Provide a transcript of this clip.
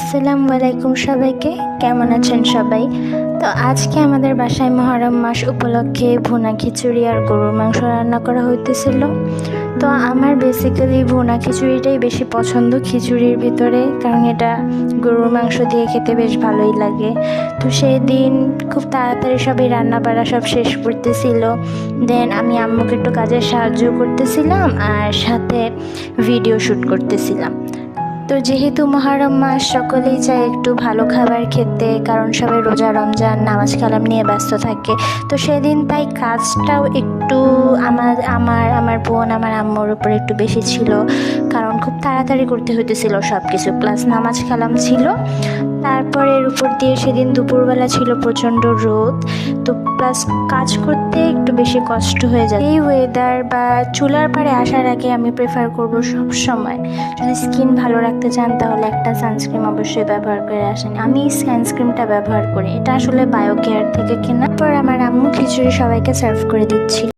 আসসালামু আলাইকুম সবাইকে, কেমন আছেন সবাই? তো আজকে আমাদের বাসায় মহরম মাস উপলক্ষে ভুনা খিচুড়ি আর গরুর মাংস রান্না করা হইতেছিল। তো আমার বেসিক্যালি ভুনা খিচুড়িটাই বেশি পছন্দ খিচুড়ির ভিতরে, কারণ এটা গরুর মাংস দিয়ে খেতে বেশ ভালোই লাগে। তো সেই দিন খুব তাড়াতাড়ি সবাই রান্না বাড়া সব শেষ করতেছিল। দেন আমি আম্মুকে একটু কাজে সাহায্য করতেছিলাম আর সাথে ভিডিও শ্যুট করতেছিলাম। তো যেহেতু মহরম মাস, সকলেই চায় একটু ভালো খাবার খেতে, কারণ সবাই রোজা রমজান নামাজ কালাম নিয়ে ব্যস্ত থাকে। তো সেদিন তাই কাজটাও একটু আমার বোন আমার আম্মুর উপর একটু বেশি ছিল, কারণ খুব তাড়াতাড়ি করতে হইতেছিল সব কিছু, প্লাস নামাজ কালাম ছিল। তারপরে এর উপর দিয়ে সেদিন দুপুরবেলা ছিল প্রচণ্ড রোদ, তো প্লাস কাজ করতে একটু বেশি কষ্ট হয়ে যায়। এই ওয়েদার বা চুলার পাড়ে আসার আগে আমি প্রেফার করব সব সময়, যদি স্কিন ভালো রাখতে চান তাহলে একটা সানস্ক্রিন অবশ্যই ব্যবহার করে আসেন। আমি সানস্ক্রিনটা ব্যবহার করি, এটা আসলে বায়ো কেয়ার থেকে কেনা। পর আমার আম্মু খিচুড়ি সবাইকে সার্ভ করে দিচ্ছিল।